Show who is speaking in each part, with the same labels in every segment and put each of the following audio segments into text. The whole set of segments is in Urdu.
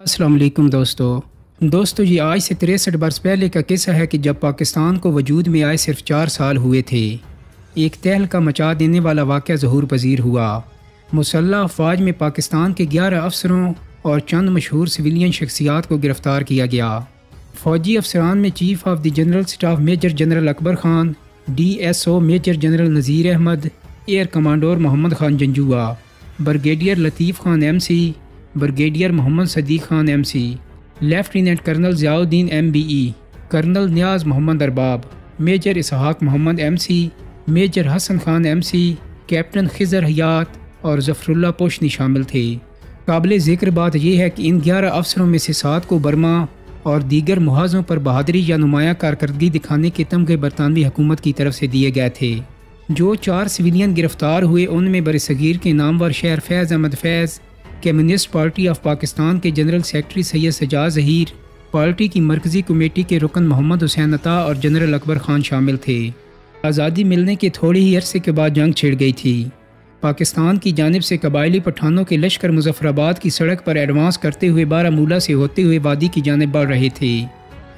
Speaker 1: السلام علیکم دوستو یہ آج سے 63 برس پہلے کا قصہ ہے کہ جب پاکستان کو وجود میں آئے صرف 4 سال ہوئے تھے، ایک تہلکہ مچا دینے والا واقعہ ظہور پذیر ہوا۔ مسلح افواج میں پاکستان کے 11 افسروں اور چند مشہور سویلین شخصیات کو گرفتار کیا گیا۔ فوجی افسران میں chief of the general staff major general Akbar Khan, D S O major general Nazir Ahmad, air commodore Muhammad Khan Janjua, brigadier Latif Khan M C, brigadier Muhammad Siddiq Khan M C, lieutenant colonel Zia uddin M B E, colonel Niaz Muhammad Arbab, major Ishaq Muhammad M C, major Hassan Khan M C, captain Khizar Hayat اور ظفر اللہ پوشنی شامل تھے۔ قابل ذکر بات یہ ہے کہ ان 11 افسروں میں سے 7 کو برما اور دیگر محاذوں پر بہادری یا نمایاں کارکردگی دکھانے کے تمغے برطانوی حکومت کی طرف سے دیے گئے تھے۔ جو 4 سویلین گرفتار ہوئے ان میں برصغیر کے نامور شہر فیض احمد فیض، کمیونسٹ پارٹی آف پاکستان کے جنرل سیکرٹری سید سجاد ظہیر، پارٹی کی مرکزی کمیٹی کے رکن محمد حسین عطا اور جنرل اکبر خان شامل تھے۔ آزادی ملنے کے تھوڑے ہی عرصے کے بعد جنگ چھڑ گئی تھی۔ پاکستان کی جانب سے قبائلی پٹھانوں کے لشکر مظفر آباد کی سڑک پر ایڈوانس کرتے ہوئے بارہمولہ سے ہوتے ہوئے وادی کی جانب بڑھ رہے تھے۔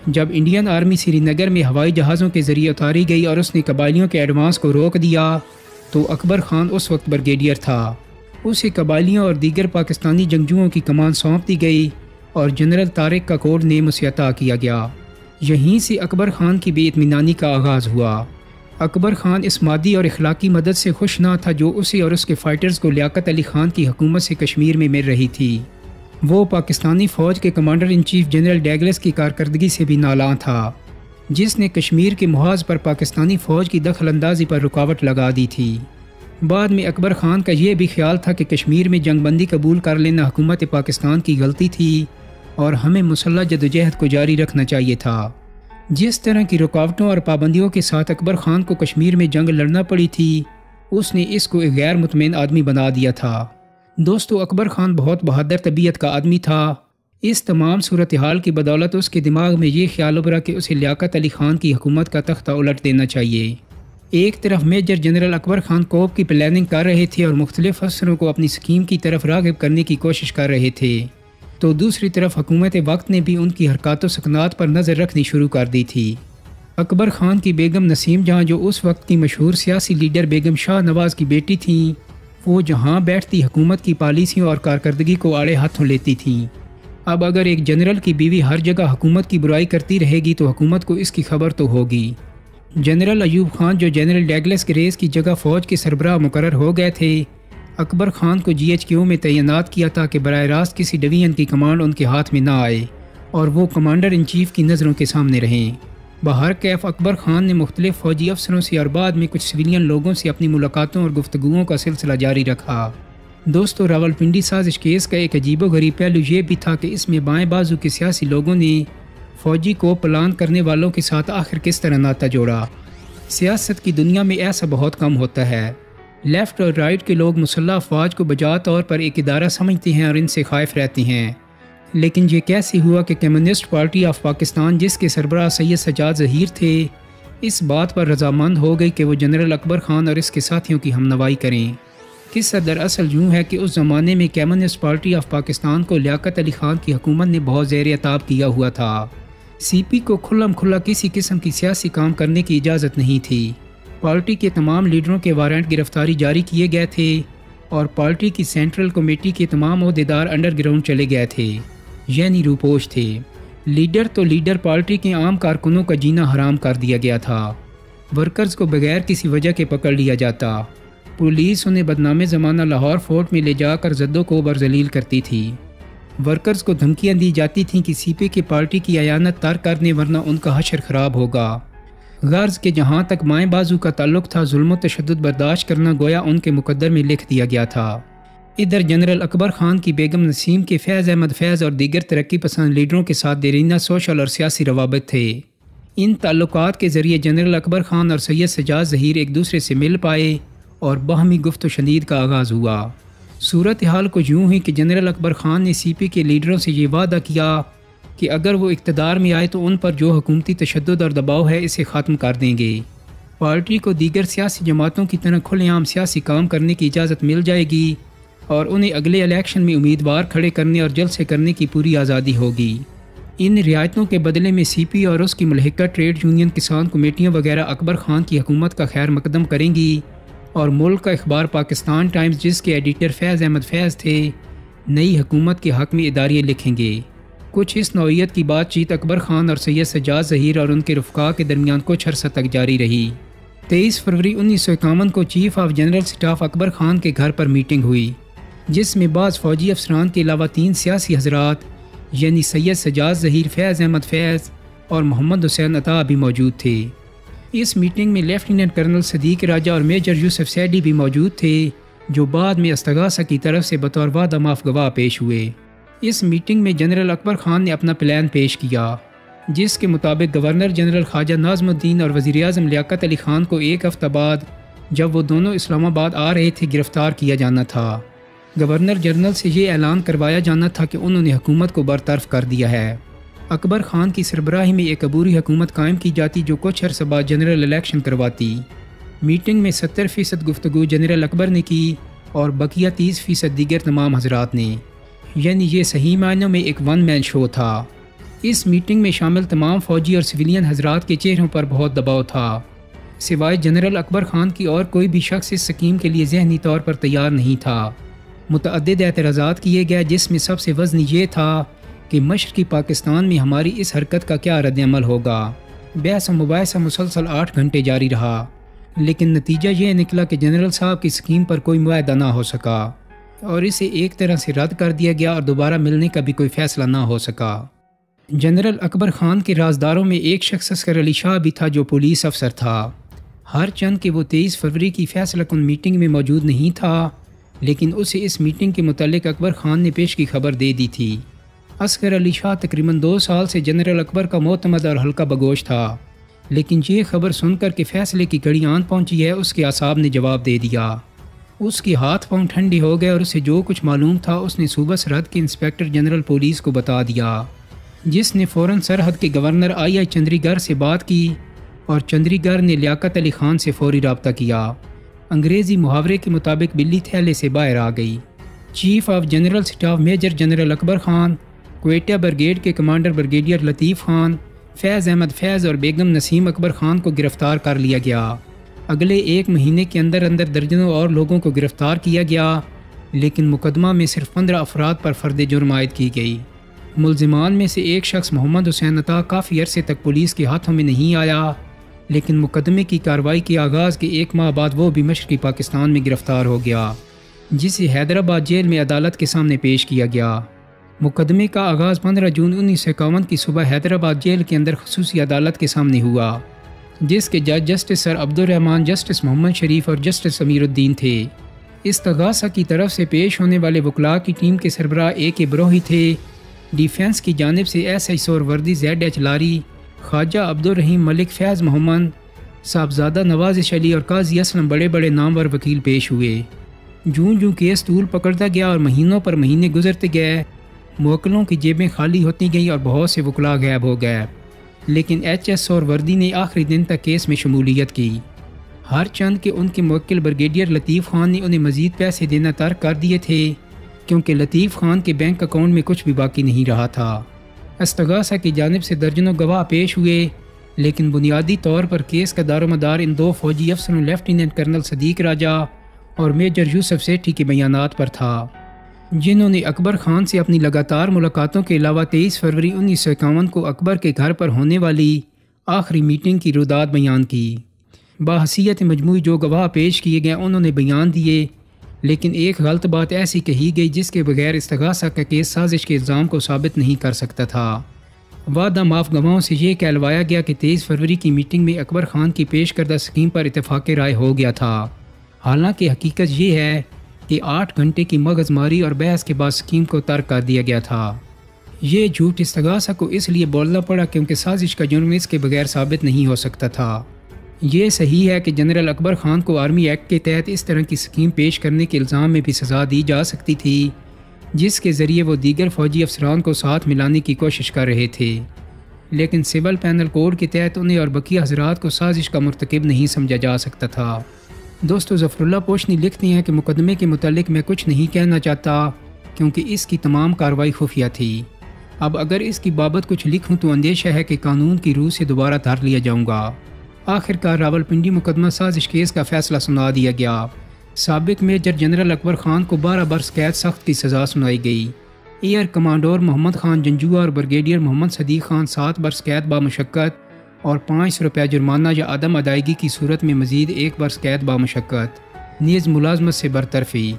Speaker 1: جب انڈین آرمی سری نگر میں ہوائی جہازوں کے ذریعے اتاری گئی اور اس نے قبائلیوں کے ایڈوانس کو روک دیا تو اکبر خان اس وقت بریگیڈیئر تھا۔ اسے قبائلیوں اور دیگر پاکستانی جنگجوؤں کی کمان سونپ دی گئی اور جنرل طارق کا کوڈ نیم اسے عطا کیا گیا۔ یہیں سے اکبر خان کی بے اطمینانی کا آغاز ہوا۔ اکبر خان اس مادی اور اخلاقی مدد سے خوش نہ تھا جو اسے اور اس کے فائٹرز کو لیاقت علی خان کی حکومت سے کشمیر میں مل رہی تھی۔ وہ پاکستانی فوج کے کمانڈر ان چیف جنرل ڈیگلس کی کارکردگی سے بھی نالاں تھا، جس نے کشمیر کے محاذ پر پاکستانی فوج کی دخل اندازی پر رکاوٹ لگا دی تھی۔ بعد میں اکبر خان کا یہ بھی خیال تھا کہ کشمیر میں جنگ بندی قبول کر لینا حکومت پاکستان کی غلطی تھی اور ہمیں مسلح جدوجہد کو جاری رکھنا چاہیے تھا۔ جس طرح کی رکاوٹوں اور پابندیوں کے ساتھ اکبر خان کو کشمیر میں جنگ لڑنا پڑی تھی، اس نے اس کو ایک غیر مطمئن آدمی بنا دیا تھا۔ دوستو، اکبر خان بہت بہادر طبیعت کا آدمی تھا۔ اس تمام صورتحال کی بدولت اس کے دماغ میں یہ خیال ابھرا کہ اسے لیاقت علی خان کی حکومت کا تختہ الٹ دینا چاہیے۔ ایک طرف میجر جنرل اکبر خان کوپ کی پلاننگ کر رہے تھے اور مختلف افسروں کو اپنی سکیم کی طرف راغب کرنے کی کوشش کر رہے تھے، تو دوسری طرف حکومت وقت نے بھی ان کی حرکات و سکنات پر نظر رکھنی شروع کر دی تھی۔ اکبر خان کی بیگم نسیم جہاں، جو اس وقت کی مشہور سیاسی لیڈر بیگم شاہ نواز کی بیٹی تھیں، وہ جہاں بیٹھتی حکومت کی پالیسیوں اور کارکردگی کو آڑے ہاتھوں لیتی تھیں۔ اب اگر ایک جنرل کی بیوی ہر جگہ حکومت کی برائی کرتی رہے گی تو حکومت کو اس کی خبر تو ہوگی۔ جنرل ایوب خان، جو جنرل ڈیگلس گریز کی جگہ فوج کے سربراہ مقرر ہو گئے تھے، اکبر خان کو جی ایچ کیو میں تعینات کیا تاکہ براہ راست کسی ڈویژن کی کمانڈ ان کے ہاتھ میں نہ آئے اور وہ کمانڈر ان چیف کی نظروں کے سامنے رہیں۔ بہرکیف اکبر خان نے مختلف فوجی افسروں سے اور بعد میں کچھ سویلین لوگوں سے اپنی ملاقاتوں اور گفتگوؤں کا سلسلہ جاری رکھا۔ دوستو، راولپنڈی سازش کیس کا ایک عجیب و غریب پہلو یہ بھی تھا کہ اس میں بائیں بازو کے سیاسی لوگوں نے فوجی کو پلان کرنے والوں کے ساتھ آخر کس طرح ناتا جوڑا۔ سیاست کی دنیا میں ایسا بہت کم ہوتا ہے۔ لیفٹ اور رائٹ کے لوگ مسلح افواج کو بجا طور پر ایک ادارہ سمجھتے ہیں اور ان سے خائف رہتے ہیں، لیکن یہ کیسے ہوا کہ کمیونسٹ پارٹی آف پاکستان، جس کے سربراہ سید سجاد ظہیر تھے، اس بات پر رضامند ہو گئی کہ وہ جنرل اکبر خان اور اس کے ساتھیوں کی ہمنوائی کریں۔ قصہ دراصل یوں ہے کہ اس زمانے میں کمیونسٹ پارٹی آف پاکستان کو لیاقت علی خان کی حکومت نے بہت زیر عتاب کیا ہوا تھا۔ سی پی کو کھلم کھلا کسی قسم کی سیاسی کام کرنے کی اجازت نہیں تھی۔ پارٹی کے تمام لیڈروں کے وارنٹ گرفتاری جاری کیے گئے تھے اور پارٹی کی سینٹرل کمیٹی کے تمام عہدیدار انڈر گراؤنڈ چلے گئے تھے، یعنی روپوش تھے۔ لیڈر پارٹی کے عام کارکنوں کا جینا حرام کر دیا گیا تھا۔ ورکرز کو بغیر کسی وجہ کے پکڑ لیا جاتا۔ پولیس انہیں بدنام زمانہ لاہور فورٹ میں لے جا کر زدوں کو برذلیل کرتی تھی۔ ورکرز کو دھمکیاں دی جاتی تھیں کہ سی پی کی پارٹی کی اعانت ترک کرنے ورنہ ان کا حشر خراب ہوگا۔ غرض کہ جہاں تک بائیں بازو کا تعلق تھا، ظلم و تشدد برداشت کرنا گویا ان کے مقدر میں لکھ دیا گیا تھا۔ ادھر جنرل اکبر خان کی بیگم نسیم کے فیض احمد فیض اور دیگر ترقی پسند لیڈروں کے ساتھ دیرینہ سوشل اور سیاسی روابط تھے۔ ان تعلقات کے ذریعے جنرل اکبر خان اور سید سجاد ظہیر ایک دوسرے سے مل پائے اور باہمی گفت و شنید کا آغاز ہوا۔ صورتحال کو یوں ہی کہ جنرل اکبر خان نے سی پی کے لیڈروں سے یہ وعدہ کیا کہ اگر وہ اقتدار میں آئے تو ان پر جو حکومتی تشدد اور دباؤ ہے اسے ختم کر دیں گے۔ پارٹی کو دیگر سیاسی جماعتوں کی طرح کھلے عام سیاسی کام کرنے کی اجازت مل جائے گی اور انہیں اگلے الیکشن میں امیدوار کھڑے کرنے اور جلسے کرنے کی پوری آزادی ہوگی۔ ان رعایتوں کے بدلے میں سی پی اور اس کی ملحقہ ٹریڈ یونین کسان کمیٹیاں وغیرہ اکبر خان کی حکومت کا خیر مقدم کریں گی، اور ملک کا اخبار پاکستان ٹائمز، جس کے ایڈیٹر فیض احمد فیض تھے، نئی حکومت کے حق میں اداریے لکھیں گے۔ کچھ اس نوعیت کی بات چیت اکبر خان اور سید سجاد ظہیر اور ان کے رفقا کے درمیان کچھ عرصہ تک جاری رہی۔ 23 فروری 1951 کو چیف آف جنرل سٹاف اکبر خان کے گھر پر میٹنگ ہوئی، جس میں بعض فوجی افسران کے علاوہ 3 سیاسی حضرات یعنی سید سجاد ظہیر، فیض احمد فیض اور محمد حسین عطا بھی موجود تھے۔ اس میٹنگ میں لیفٹیننٹ کرنل صدیق راجہ اور میجر یوسف سیڈی بھی موجود تھے، جو بعد میں استغاثہ کی طرف سے بطور وعدہ معاف گواہ پیش ہوئے۔ اس میٹنگ میں جنرل اکبر خان نے اپنا پلان پیش کیا، جس کے مطابق گورنر جنرل خواجہ ناظم الدین اور وزیر اعظم لیاقت علی خان کو ایک ہفتہ بعد، جب وہ دونوں اسلام آباد آ رہے تھے، گرفتار کیا جانا تھا۔ گورنر جنرل سے یہ اعلان کروایا جانا تھا کہ انہوں نے حکومت کو برطرف کر دیا ہے۔ اکبر خان کی سربراہی میں ایک عبوری حکومت قائم کی جاتی، جو کچھ عرصہ بعد جنرل الیکشن کرواتی۔ میٹنگ میں 70% گفتگو جنرل اکبر نے کی اور بقیہ 30% دیگر تمام حضرات نے، یعنی یہ صحیح معنوں میں ایک ون مین شو تھا۔ اس میٹنگ میں شامل تمام فوجی اور سویلین حضرات کے چہروں پر بہت دباؤ تھا، سوائے جنرل اکبر خان کی اور کوئی بھی شخص اس سکیم کے لیے ذہنی طور پر تیار نہیں تھا۔ متعدد اعتراضات کیے گئے، جس میں سب سے وزنی یہ تھا کہ مشرقی پاکستان میں ہماری اس حرکت کا کیا رد عمل ہوگا۔ بحث و مباحثہ مسلسل 8 گھنٹے جاری رہا، لیکن نتیجہ یہ نکلا کہ جنرل صاحب کی سکیم پر کوئی معاہدہ نہ ہو سکا اور اسے ایک طرح سے رد کر دیا گیا اور دوبارہ ملنے کا بھی کوئی فیصلہ نہ ہو سکا۔ جنرل اکبر خان کے رازداروں میں ایک شخص عسکر علی شاہ بھی تھا، جو پولیس افسر تھا۔ ہر چند کہ وہ 23 فروری کی فیصلہ کن میٹنگ میں موجود نہیں تھا، لیکن اسے اس میٹنگ کے متعلق اکبر خان نے پیش کی خبر دے دی تھی۔ عسکر علی شاہ تقریباً 2 سال سے جنرل اکبر کا معتمد اور ہلکا بگوش تھا، لیکن یہ خبر سن کر کہ فیصلے کی گھڑی آن پہنچی ہے، اس کے اعصاب نے جواب دے دیا۔ اس کے ہاتھ پاؤں ٹھنڈے ہو گئے اور اسے جو کچھ معلوم تھا اس نے صوبہ سرحد کے انسپیکٹر جنرل پولیس کو بتا دیا، جس نے فوراً سرحد کے گورنر آئی چندری گر سے بات کی اور چندری گر نے لیاقت علی خان سے فوری رابطہ کیا۔ انگریزی محاورے کے مطابق بلی تھیلے سے باہر آ گئی۔ Chief of general staff major general Akbar Khan, Quetta brigade کے کمانڈر بریگیڈیئر لطیف خان، فیض احمد فیض اور بیگم نسیم اکبر خان کو گرفتار کر لیا گیا۔ اگلے 1 مہینے کے اندر درجنوں اور لوگوں کو گرفتار کیا گیا، لیکن مقدمہ میں صرف 15 افراد پر فرد جرم عائد کی گئی۔ ملزمان میں سے ایک شخص محمد حسین عطا کافی عرصے تک پولیس کے ہاتھوں میں نہیں آیا، لیکن مقدمے کی کارروائی کے آغاز کے 1 ماہ بعد وہ بھی مشرقی پاکستان میں گرفتار ہو گیا، جسے حیدرآباد جیل میں عدالت کے سامنے پیش کیا گیا۔ مقدمے کا آغاز 15 جون 1951 کی صبح حیدرآباد جیل کے اندر خصوصی عدالت کے سامنے ہوا، جس کے جج جسٹس سر عبدالرحمان، جسٹس محمد شریف اور جسٹس امیر الدین تھے۔ استغاثہ کی طرف سے پیش ہونے والے وکلاء کی ٹیم کے سربراہ A.K. بروہی تھے۔ ڈیفنس کی جانب سے SI سور وردی Z.H. لاری، خواجہ عبدالرحیم ملک، فیض محمد، صاحبزادہ نوازش علی اور قاضی اسلم بڑے بڑے نامور وکیل پیش ہوئے۔ جوں جوں کیس طول پکڑتا گیا اور مہینوں پر مہینے گزرتے گئے، موکلوں کی جیبیں خالی ہوتی گئیں اور بہت سے وکلاء غائب ہو گئے، لیکن HS سور وردی نے آخری دن تک کیس میں شمولیت کی۔ ہر چند کہ ان کے موکل بریگیڈیئر لطیف خان نے انہیں مزید پیسے دینا ترک کر دیے تھے، کیونکہ لطیف خان کے بینک اکاؤنٹ میں کچھ بھی باقی نہیں رہا تھا۔ استغاثہ کی جانب سے درجنوں گواہ پیش ہوئے، لیکن بنیادی طور پر کیس کا دار و مدار ان 2 فوجی افسروں لیفٹیننٹ کرنل صدیق راجہ اور میجر یوسف سیٹھی کے بیانات پر تھا، جنہوں نے اکبر خان سے اپنی لگاتار ملاقاتوں کے علاوہ 23 فروری 1951 کو اکبر کے گھر پر ہونے والی آخری میٹنگ کی رودات بیان کی۔ بحیثیت مجموعی جو گواہ پیش کیے گئے انہوں نے بیان دیے، لیکن ایک غلط بات ایسی کہی گئی جس کے بغیر استغاثہ کا کیس سازش کے الزام کو ثابت نہیں کر سکتا تھا۔ وعدہ معاف گواہوں سے یہ کہلوایا گیا کہ 23 فروری کی میٹنگ میں اکبر خان کی پیش کردہ سکیم پر اتفاق رائے ہو گیا تھا، حالانکہ حقیقت یہ ہے کہ 8 گھنٹے کی مغز ماری اور بحث کے بعد سکیم کو ترک کر دیا گیا تھا۔ یہ جھوٹ استغاثہ کو اس لیے بولنا پڑا کیونکہ سازش کا جرم اس کے بغیر ثابت نہیں ہو سکتا تھا۔ یہ صحیح ہے کہ جنرل اکبر خان کو آرمی ایکٹ کے تحت اس طرح کی سکیم پیش کرنے کے الزام میں بھی سزا دی جا سکتی تھی، جس کے ذریعے وہ دیگر فوجی افسران کو ساتھ ملانے کی کوشش کر رہے تھے، لیکن سول پینل کوڈ کے تحت انہیں اور بقیہ حضرات کو سازش کا مرتکب نہیں سمجھا جا سکتا تھا۔ دوستو ظفر اللہ پوشنی لکھتے ہیں کہ مقدمے کے متعلق میں کچھ نہیں کہنا چاہتا کیونکہ اس کی تمام کارروائی خفیہ تھی۔ اب اگر اس کی بابت کچھ لکھوں تو اندیشہ ہے کہ قانون کی روح سے دوبارہ دھر لیا جاؤں گا۔ آخرکار راولپنڈی مقدمہ سازش کیس کا فیصلہ سنا دیا گیا۔ سابق میجر جنرل اکبر خان کو 12 برس قید سخت کی سزا سنائی گئی۔ ایئر کمانڈور محمد خان جنجوعہ اور بریگیڈیئر محمد صدیق خان 7 برس قید بامشقت اور 500 روپے جرمانہ یا عدم ادائیگی کی صورت میں مزید 1 برس قید بامشقت نیز ملازمت سے برطرفی۔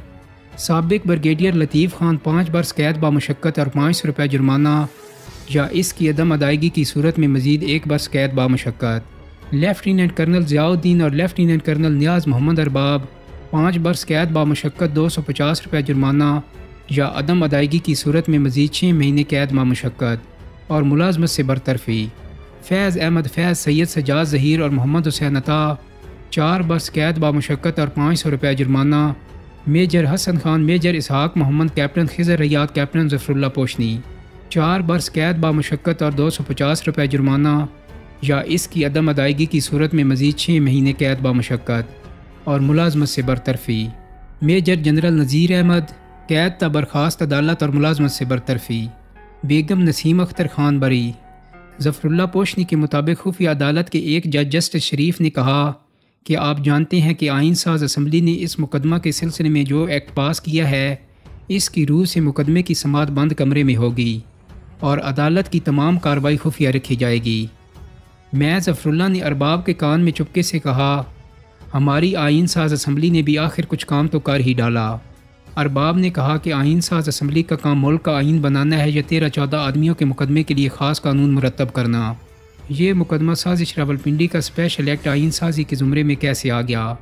Speaker 1: سابق بریگیڈیئر لطیف خان 5 برس قید بامشقت اور 500 روپے جرمانہ یا اس کی عدم ادائیگی کی صورت میں مزید 1 برس قید بامشقت۔ لیفٹیننٹ کرنل ضیاء الدین اور لیفٹیننٹ کرنل نیاز محمد ارباب 5 برس قید بامشقت 250 روپے جرمانہ یا عدم ادائیگی کی صورت میں مزید 6 مہینے قید بامشقت اور ملازمت سے برطرفی۔ فیض احمد فیض، سید سجاد ظہیر اور محمد حسین عطا 4 برس قید بامشقت اور 500 روپے جرمانہ۔ میجر حسن خان، میجر اسحاق محمد، کیپٹن خضر ریاض، کیپٹن ظفر اللہ پوشنی 4 برس قید بامشقت اور 250 روپے جرمانہ یا اس کی عدم ادائیگی کی صورت میں مزید 6 مہینے قید بامشقت اور ملازمت سے برطرفی۔ میجر جنرل نذیر احمد، قید تا برخاست، عدالت اور ملازمت سے برطرفی۔ بیگم نسیم اختر خان بری۔ ظفر اللہ پوشنی کے مطابق خفیہ عدالت کے ایک جج جسٹس شریف نے کہا کہ آپ جانتے ہیں کہ آئین ساز اسمبلی نے اس مقدمہ کے سلسلے میں جو ایکٹ پاس کیا ہے اس کی روح سے مقدمے کی سماعت بند کمرے میں ہوگی اور عدالت کی تمام کارروائی خفیہ رکھی جائے گی۔ میں ظفر اللہ نے ارباب کے کان میں چپکے سے کہا، ہماری آئین ساز اسمبلی نے بھی آخر کچھ کام تو کر ہی ڈالا۔ ارباب نے کہا کہ آئین ساز اسمبلی کا کام ملک کا آئین بنانا ہے یا 13-14 آدمیوں کے مقدمے کے لیے خاص قانون مرتب کرنا۔ یہ مقدمہ سازش راولپنڈی کا اسپیشل ایکٹ آئین سازی کے زمرے میں کیسے آ گیا؟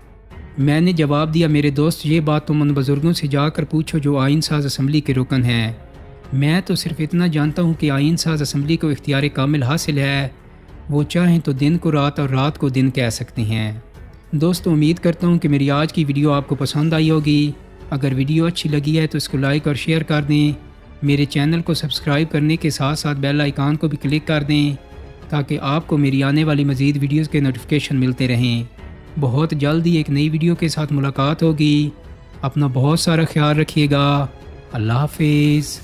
Speaker 1: میں نے جواب دیا، میرے دوست یہ بات تم ان بزرگوں سے جا کر پوچھو جو آئین ساز اسمبلی کے رکن ہیں۔ میں تو صرف اتنا جانتا ہوں کہ آئین ساز اسمبلی کو اختیار کامل حاصل ہے، وہ چاہیں تو دن کو رات اور رات کو دن کہہ سکتے ہیں۔ دوستو امید کرتا ہوں کہ میری آج کی ویڈیو آپ کو پسند آئی ہوگی۔ اگر ویڈیو اچھی لگی ہے تو اس کو لائک اور شیئر کر دیں۔ میرے چینل کو سبسکرائب کرنے کے ساتھ ساتھ بیل آئیکن کو بھی کلک کر دیں تاکہ آپ کو میری آنے والی مزید ویڈیوز کے نوٹیفیکیشن ملتے رہیں۔ بہت جلد ہی ایک نئی ویڈیو کے ساتھ ملاقات ہوگی۔ اپنا بہت سارا خیال رکھیے گا۔ اللہ حافظ۔